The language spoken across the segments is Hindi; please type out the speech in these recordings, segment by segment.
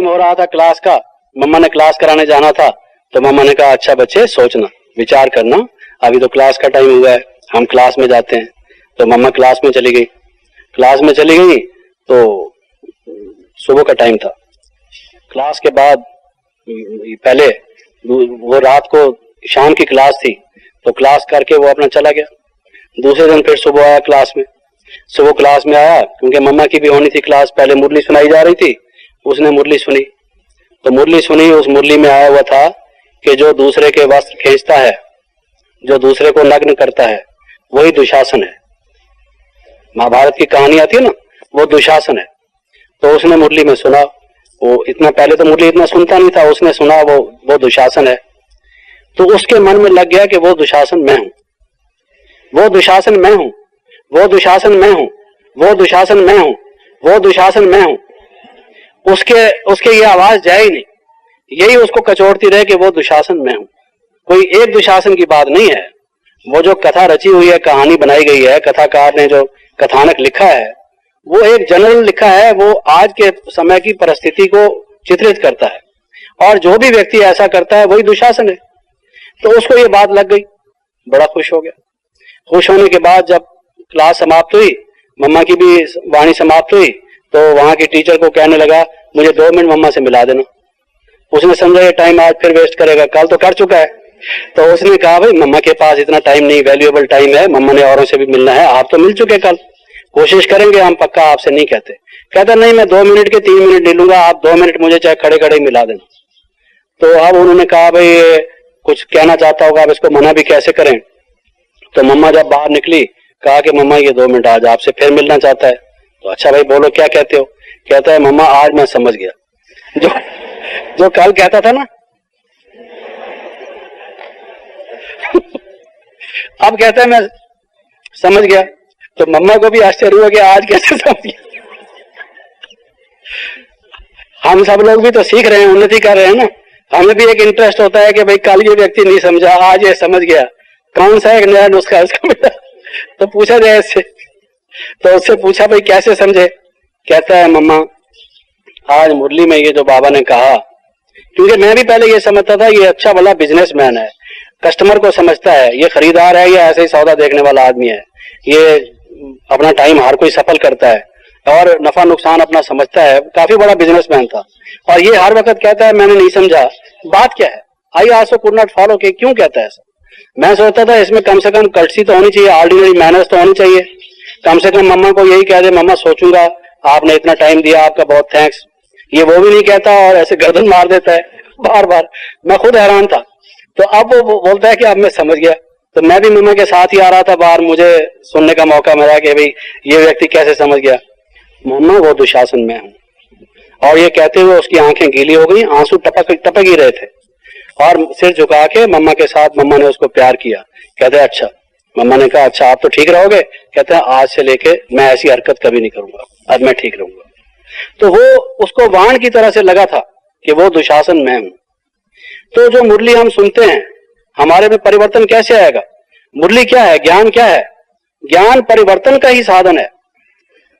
टाइम हो रहा था क्लास का, मम्मा ने क्लास कराने जाना था, तो मम्मा ने कहा अच्छा बच्चे सोचना, विचार करना, अभी तो क्लास का टाइम हुआ है, हम क्लास में जाते हैं। तो मम्मा क्लास में चली गई। क्लास में चली गई तो सुबह का टाइम था। क्लास के बाद पहले वो रात को शाम की क्लास थी, तो क्लास करके वो अपना चला गया। दूसरे दिन फिर सुबह आया क्लास में। सुबह क्लास में आया, क्योंकि मम्मा की भी होनी थी क्लास, पहले मुरली सुनाई जा रही थी, उसने मुरली सुनी। तो मुरली सुनी, उस मुरली में आया हुआ था कि जो दूसरे के वस्त्र खींचता है, जो दूसरे को नग्न करता है, वही दुशासन है। महाभारत की कहानी आती है ना, वो दुशासन है। तो उसने मुरली में सुना, वो इतना पहले तो मुरली इतना सुनता नहीं था, उसने सुना वो दुशासन है। तो उसके मन में लग गया कि वो दुशासन मैं हूं, वो दुशासन मैं हूं, वो दुशासन मैं हूं, वो दुशासन मैं हूं, वो दुशासन मैं हूं। उसके ये आवाज जाए ही नहीं, यही उसको कचोड़ती रहे कि वो दुशासन मैं हूं। कोई एक दुशासन की बात नहीं है। वो जो कथा रची हुई है, कहानी बनाई गई है, कथाकार ने जो कथानक लिखा है, वो एक जनरल लिखा है, वो आज के समय की परिस्थिति को चित्रित करता है, और जो भी व्यक्ति ऐसा करता है वही दुशासन है। तो उसको ये बात लग गई, बड़ा खुश हो गया। खुश होने के बाद जब क्लास समाप्त हुई, मम्मा की भी वाणी समाप्त हुई, तो वहां की टीचर को कहने लगा मुझे 2 मिनट मम्मा से मिला देना। उसने समझा ये टाइम आज फिर वेस्ट करेगा, कल तो कर चुका है। तो उसने कहा भाई मम्मा के पास इतना टाइम नहीं, वैल्यूएबल टाइम है, मम्मा ने औरों से भी मिलना है, आप तो मिल चुके, कल कोशिश करेंगे हम, पक्का आपसे नहीं कहते। कहता नहीं, मैं 2 मिनट के 3 मिनट ले लूंगा, आप 2 मिनट मुझे चाहे खड़े खड़े मिला देना। तो अब उन्होंने कहा भाई ये कुछ कहना चाहता होगा, अब इसको मना भी कैसे करें। तो मम्मा जब बाहर निकली, कहा कि मम्मा ये 2 मिनट आज आपसे फिर मिलना चाहता है। तो अच्छा भाई बोलो क्या कहते हो। कहता है मम्मा आज मैं समझ गया, जो कल कहता था ना अब कहता है मैं समझ गया। तो मम्मा को भी आश्चर्य हुआ कि आज कैसे समझ गया। हम सब लोग भी तो सीख रहे हैं, उन्नति कर रहे हैं ना, हमें भी एक इंटरेस्ट होता है कि भाई कल ये व्यक्ति नहीं समझा, आज ये समझ गया, कौन सा एक नया नुस्खा है उसका मिला। तो पूछा जाए इससे, तो उससे पूछा भाई कैसे समझे। कहता है मम्मा आज मुरली में ये जो बाबा ने कहा, क्योंकि मैं भी पहले ये समझता था ये अच्छा भला बिजनेसमैन है, कस्टमर को समझता है, ये खरीदार है या ऐसे ही सौदा देखने वाला आदमी है, ये अपना टाइम हर कोई सफल करता है और नफा नुकसान अपना समझता है, काफी बड़ा बिजनेसमैन था। और ये हर वक्त कहता है मैंने नहीं समझा, बात क्या है, I also could not follow, कि क्यों कहता है ऐसा। मैं सोचता था इसमें कम से कम कर्टसी तो होनी चाहिए, ऑर्डिनरी मैनर्स तो होनी चाहिए, कम से कम मम्मा को यही कह दे मम्मा सोचूंगा, आपने इतना टाइम दिया, आपका बहुत थैंक्स। ये वो भी नहीं कहता और ऐसे गर्दन मार देता है बार बार। मैं खुद हैरान था। तो अब वो बोलता है कि अब मैं समझ गया। तो मैं भी मम्मा के साथ ही आ रहा था बाहर, मुझे सुनने का मौका मिला कि भाई ये व्यक्ति कैसे समझ गया। मम्मा वो दुशासन में हूं, और ये कहते हुए उसकी आंखें गीली हो गई, आंसू टपक ही रहे थे, और सिर झुका के मम्मा के साथ मम्मा ने उसको प्यार किया। कहते हैं अच्छा, मम्मा ने कहा अच्छा आप तो ठीक रहोगे। कहते हैं आज से लेके मैं ऐसी हरकत कभी नहीं करूंगा, अब मैं ठीक रहूंगा। तो वो उसको वाण की तरह से लगा था कि वो दुशासन मैं हूं। तो जो मुरली हम सुनते हैं, हमारे में परिवर्तन कैसे आएगा। मुरली क्या है, ज्ञान क्या है, ज्ञान परिवर्तन का ही साधन है।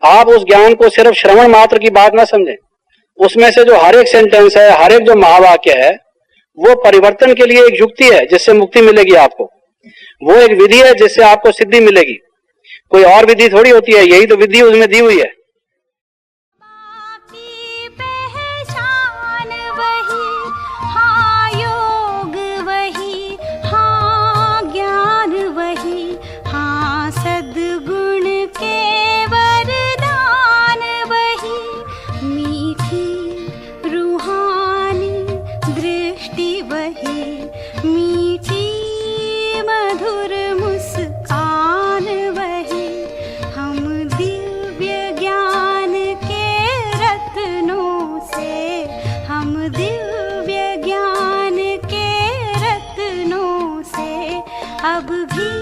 आप उस ज्ञान को सिर्फ श्रवण मात्र की बात ना समझें, उसमें से जो हर एक सेंटेंस है, हर एक जो महावाक्य है, वो परिवर्तन के लिए एक युक्ति है जिससे मुक्ति मिलेगी आपको, वो एक विधि है जिससे आपको सिद्धि मिलेगी। कोई और विधि थोड़ी होती है, यही तो विधि उसमें दी हुई है। अब भी